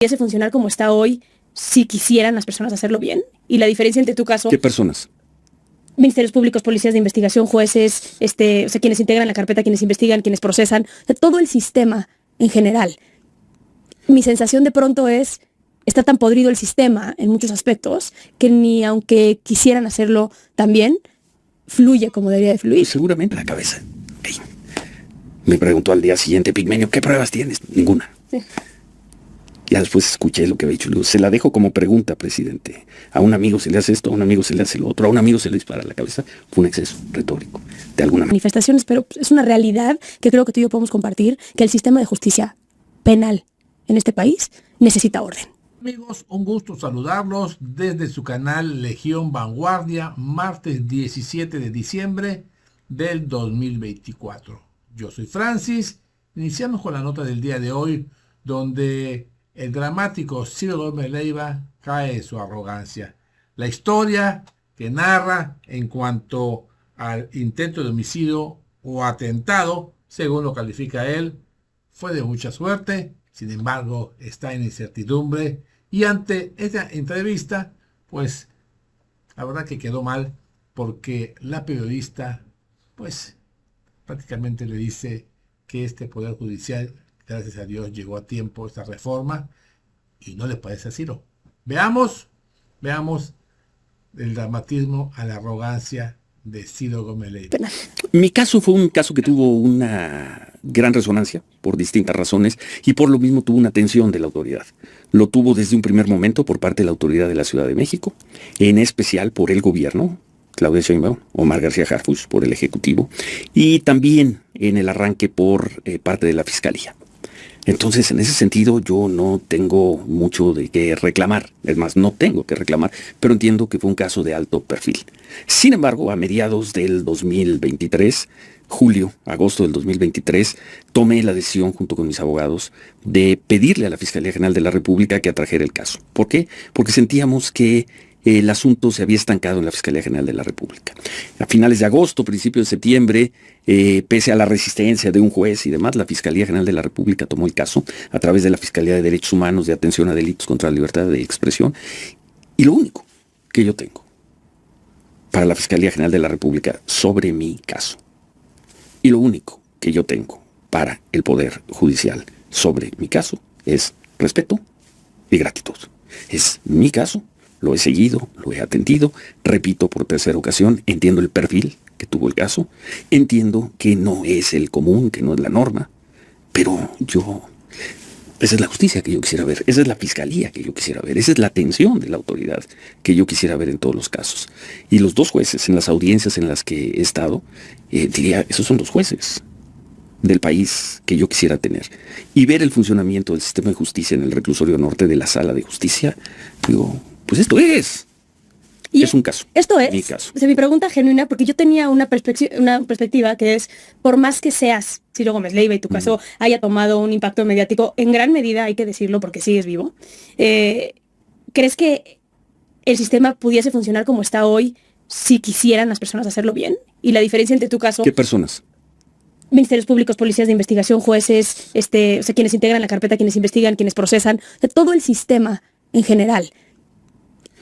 pudiese funcionar como está hoy si quisieran las personas hacerlo bien. Y la diferencia entre tu caso... ¿Qué personas? Ministerios públicos, policías de investigación, jueces, o sea, quienes integran la carpeta, quienes investigan, quienes procesan, o sea, todo el sistema en general. Mi sensación de pronto es, está tan podrido el sistema en muchos aspectos, que ni aunque quisieran hacerlo también, fluye como debería de fluir. Seguramente la cabeza. Ey. Me preguntó al día siguiente, Pigmenio, ¿qué pruebas tienes? Ninguna. Sí. Ya después escuché lo que había dicho. Le digo, se la dejo como pregunta, presidente. A un amigo se le hace esto, a un amigo se le hace lo otro, a un amigo se le dispara la cabeza. Fue un exceso retórico, de alguna manera. Manifestaciones, pero es una realidad que creo que tú y yo podemos compartir, que el sistema de justicia penal en este país necesita orden. Amigos, un gusto saludarlos desde su canal Legión Vanguardia, martes 17 de diciembre del 2024. Yo soy Francis. Iniciamos con la nota del día de hoy, donde el dramático Ciro Gómez Leiva cae de su arrogancia. La historia que narra en cuanto al intento de homicidio o atentado, según lo califica él, fue de mucha suerte. Sin embargo, está en incertidumbre. Y ante esta entrevista, pues, la verdad que quedó mal, porque la periodista, pues, prácticamente le dice que este Poder Judicial, gracias a Dios, llegó a tiempo esta reforma, y no le parece a Ciro. Veamos el dramatismo a la arrogancia de Ciro Gómez Leiva. Mi caso fue un caso que tuvo una gran resonancia por distintas razones y por lo mismo tuvo una atención de la autoridad. Lo tuvo desde un primer momento por parte de la autoridad de la Ciudad de México, en especial por el gobierno, Claudia Sheinbaum, Omar García Harfuch por el Ejecutivo, y también en el arranque por parte de la Fiscalía. Entonces, en ese sentido, yo no tengo mucho de qué reclamar. Es más, no tengo que reclamar, pero entiendo que fue un caso de alto perfil. Sin embargo, a mediados del 2023, agosto del 2023, tomé la decisión junto con mis abogados de pedirle a la Fiscalía General de la República que atrajera el caso. ¿Por qué? Porque sentíamos que el asunto se había estancado en la Fiscalía General de la República. A finales de agosto, principios de septiembre, pese a la resistencia de un juez y demás, la Fiscalía General de la República tomó el caso a través de la Fiscalía de Derechos Humanos de Atención a Delitos contra la Libertad de Expresión. Y lo único que yo tengo para la Fiscalía General de la República sobre mi caso, y lo único que yo tengo para el Poder Judicial sobre mi caso, es respeto y gratitud. Es mi caso. Lo he seguido, lo he atendido, repito por tercera ocasión, entiendo el perfil que tuvo el caso, entiendo que no es el común, que no es la norma, pero esa es la justicia que yo quisiera ver, esa es la fiscalía que yo quisiera ver, esa es la atención de la autoridad que yo quisiera ver en todos los casos. Y los dos jueces, en las audiencias en las que he estado, diría, esos son los jueces del país que yo quisiera tener. Y ver el funcionamiento del sistema de justicia en el reclusorio norte de la Sala de Justicia, digo, pues esto es un caso. Esto es mi caso. O sea, mi pregunta genuina, porque yo tenía una perspectiva que es, por más que seas Ciro Gómez Leiva y tu caso haya tomado un impacto mediático, en gran medida, hay que decirlo porque sigues vivo, ¿crees que el sistema pudiese funcionar como está hoy si quisieran las personas hacerlo bien? Y la diferencia entre tu caso... ¿Qué personas? Ministerios públicos, policías de investigación, jueces, o sea, quienes integran la carpeta, quienes investigan, quienes procesan, o sea, todo el sistema en general.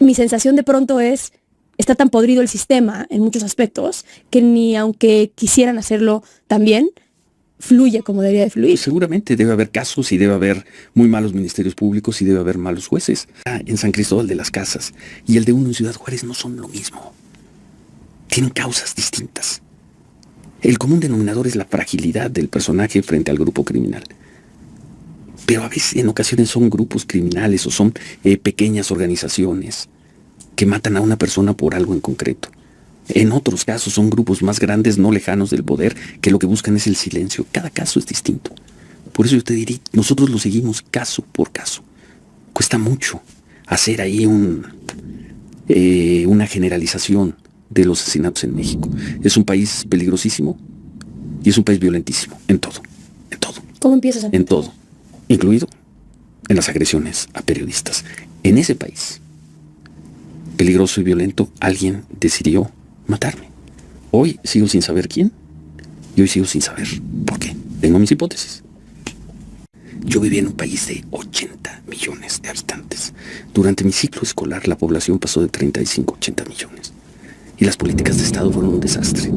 Mi sensación de pronto es, está tan podrido el sistema en muchos aspectos, que ni aunque quisieran hacerlo también, fluye como debería de fluir. Pues seguramente debe haber casos y debe haber muy malos ministerios públicos y debe haber malos jueces. En San Cristóbal de las Casas y el de uno en Ciudad Juárez no son lo mismo. Tienen causas distintas. El común denominador es la fragilidad del personaje frente al grupo criminal. Pero a veces, en ocasiones, son grupos criminales o son pequeñas organizaciones que matan a una persona por algo en concreto. En otros casos son grupos más grandes, no lejanos del poder, que lo que buscan es el silencio. Cada caso es distinto. Por eso yo te diría, nosotros lo seguimos caso por caso. Cuesta mucho hacer ahí una generalización de los asesinatos en México. Es un país peligrosísimo y es un país violentísimo, en todo. ¿Cómo empiezas a...? En todo. Incluido en las agresiones a periodistas. En ese país, peligroso y violento, alguien decidió matarme. Hoy sigo sin saber quién, y hoy sigo sin saber por qué. Tengo mis hipótesis. Yo vivía en un país de 80 millones de habitantes. Durante mi ciclo escolar la población pasó de 35 a 80 millones. Y las políticas de Estado fueron un desastre.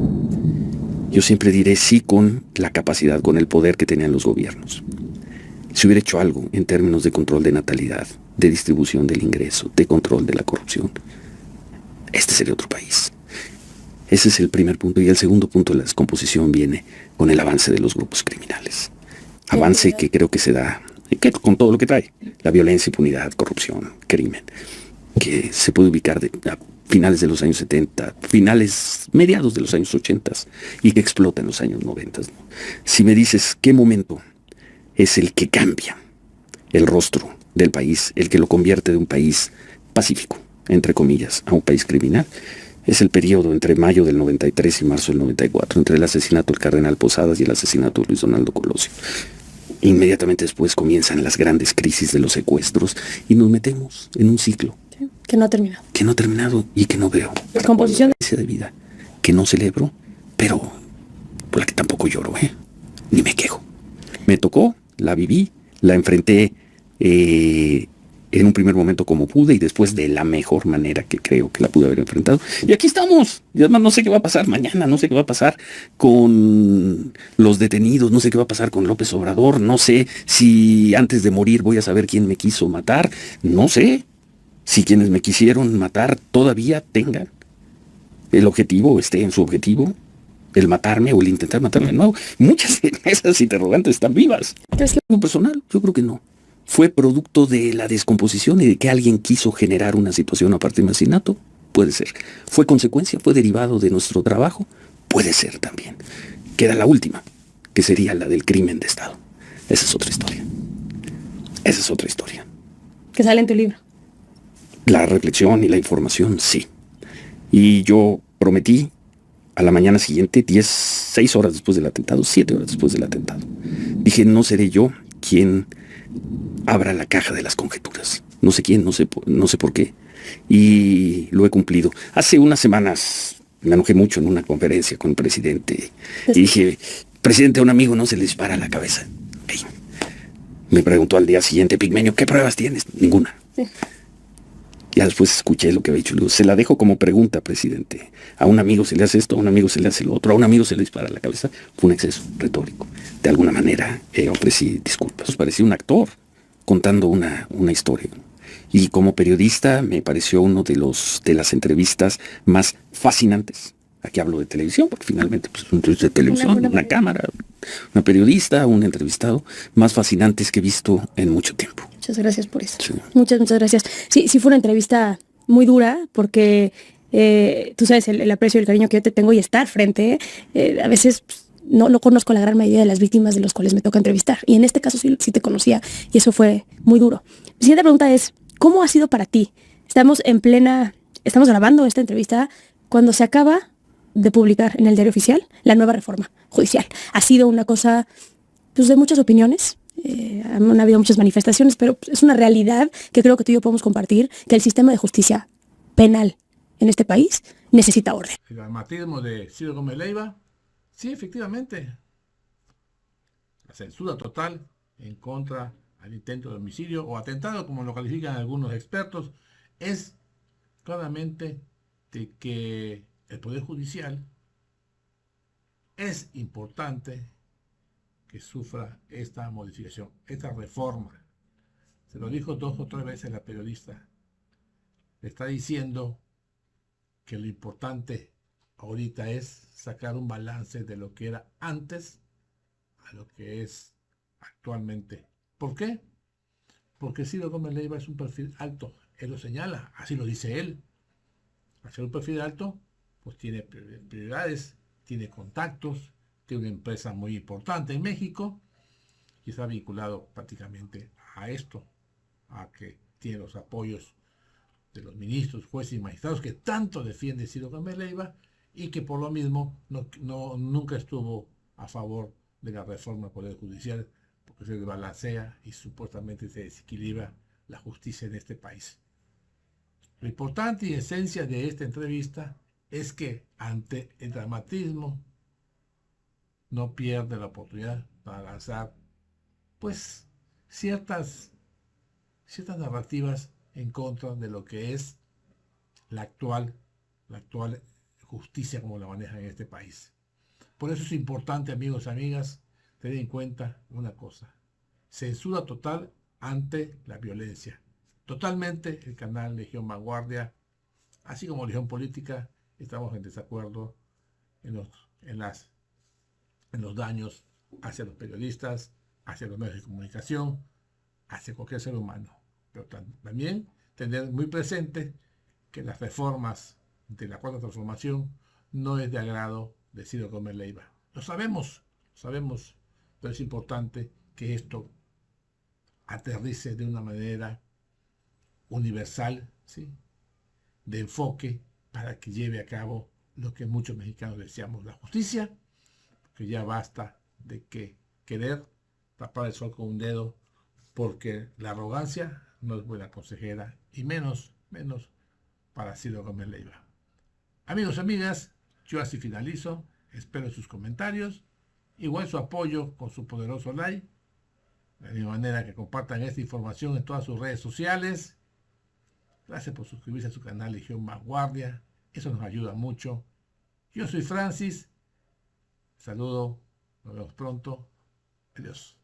Yo siempre diré sí con la capacidad, con el poder que tenían los gobiernos. Si hubiera hecho algo en términos de control de natalidad, de distribución del ingreso, de control de la corrupción, este sería otro país. Ese es el primer punto. Y el segundo punto de la descomposición viene con el avance de los grupos criminales. Avance que creo que se da con todo lo que trae. La violencia, impunidad, corrupción, crimen. Que se puede ubicar a finales de los años 70, mediados de los años 80 y que explota en los años 90. ¿No? Si me dices qué momento es el que cambia el rostro del país, el que lo convierte de un país pacífico, entre comillas, a un país criminal, es el periodo entre mayo del 93 y marzo del 94, entre el asesinato del cardenal Posadas y el asesinato de Luis Donaldo Colosio. Inmediatamente después comienzan las grandes crisis de los secuestros y nos metemos en un ciclo. Sí, que no ha terminado. Que no ha terminado y que no veo. Descomposición De vida que no celebro, pero por la que tampoco lloro, ni me quejo. Me tocó, la viví, la enfrenté en un primer momento como pude y después de la mejor manera que creo que la pude haber enfrentado. Y aquí estamos. Y además no sé qué va a pasar mañana, no sé qué va a pasar con los detenidos, no sé qué va a pasar con López Obrador, no sé si antes de morir voy a saber quién me quiso matar, no sé si quienes me quisieron matar todavía tengan el objetivo, esté en su objetivo, el matarme o el intentar matarme de nuevo. Muchas de esas interrogantes están vivas. ¿Crees que ¿En personal? Yo creo que no. ¿Fue producto de la descomposición y de que alguien quiso generar una situación a partir de un asesinato? Puede ser. ¿Fue consecuencia? ¿Fue derivado de nuestro trabajo? Puede ser también. Queda la última, que sería la del crimen de Estado. Esa es otra historia. Esa es otra historia. que sale en tu libro? La reflexión y la información, sí. Y yo prometí a la mañana siguiente, 6 horas después del atentado, 7 horas después del atentado. Dije, no seré yo quien abra la caja de las conjeturas. No sé quién, no sé por qué. Y lo he cumplido. Hace unas semanas me enojé mucho en una conferencia con el presidente. Y dije, presidente, a un amigo no se le dispara a la cabeza. Okay. Me preguntó al día siguiente, Pigmenio, ¿qué pruebas tienes? Ninguna. Sí. Ya después escuché lo que había dicho. Le digo, se la dejo como pregunta, presidente. A un amigo se le hace esto, a un amigo se le hace lo otro, a un amigo se le dispara a la cabeza. Fue un exceso retórico. De alguna manera ofrecí disculpas. Parecía un actor contando una historia. Y como periodista me pareció uno de las entrevistas más fascinantes. Aquí hablo de televisión, porque finalmente pues, es una entrevista de televisión, una cámara, una periodista, un entrevistado, más fascinantes que he visto en mucho tiempo. Muchas gracias por eso. Sí. Muchas gracias. Sí, fue una entrevista muy dura, porque tú sabes el aprecio y el cariño que yo te tengo y estar frente. A veces pues, no conozco la gran mayoría de las víctimas de los cuales me toca entrevistar. Y en este caso sí te conocía y eso fue muy duro. Mi siguiente pregunta es, ¿cómo ha sido para ti? Estamos grabando esta entrevista cuando se acaba de publicar en el Diario Oficial la nueva reforma judicial. Ha sido una cosa pues, de muchas opiniones. Han habido muchas manifestaciones, pero es una realidad que creo que tú y yo podemos compartir, que el sistema de justicia penal en este país necesita orden. El dramatismo de Ciro Gómez Leiva, sí, efectivamente. La censura total en contra al intento de homicidio o atentado, como lo califican algunos expertos, es claramente de que el Poder Judicial es importante que sufra esta modificación, esta reforma. Se lo dijo 2 o 3 veces la periodista. Le está diciendo que lo importante ahorita es sacar un balance de lo que era antes a lo que es actualmente. ¿Por qué? Porque Ciro Gómez Leiva es un perfil alto. Él lo señala, así lo dice él. Al ser un perfil alto, pues tiene prioridades, tiene contactos, tiene una empresa muy importante en México y está vinculado prácticamente a esto, a que tiene los apoyos de los ministros, jueces y magistrados que tanto defiende Ciro Gómez Leiva y que por lo mismo nunca estuvo a favor de la reforma del Poder Judicial, porque se desbalancea y supuestamente se desequilibra la justicia en este país. Lo importante y esencia de esta entrevista es que ante el dramatismo no pierde la oportunidad para lanzar pues ciertas narrativas en contra de lo que es la actual justicia como la manejan en este país. Por eso es importante, amigos y amigas, tener en cuenta una cosa: censura total ante la violencia. Totalmente el canal Legión Vanguardia, así como Legión Política, estamos en desacuerdo en los daños hacia los periodistas, hacia los medios de comunicación, hacia cualquier ser humano. Pero también tener muy presente que las reformas de la Cuarta Transformación no es de agrado de Ciro Gómez Leiva. Lo sabemos, pero es importante que esto aterrice de una manera universal, ¿sí?, de enfoque, para que lleve a cabo lo que muchos mexicanos deseamos: la justicia, que ya basta de querer tapar el sol con un dedo, porque la arrogancia no es buena consejera, y menos para Ciro Gómez Leiva. Amigos y amigas, yo así finalizo. Espero sus comentarios, igual su apoyo con su poderoso like, de la misma manera que compartan esta información en todas sus redes sociales. Gracias por suscribirse a su canal Legión Vanguardia, eso nos ayuda mucho. Yo soy Francis, saludo, nos vemos pronto, adiós.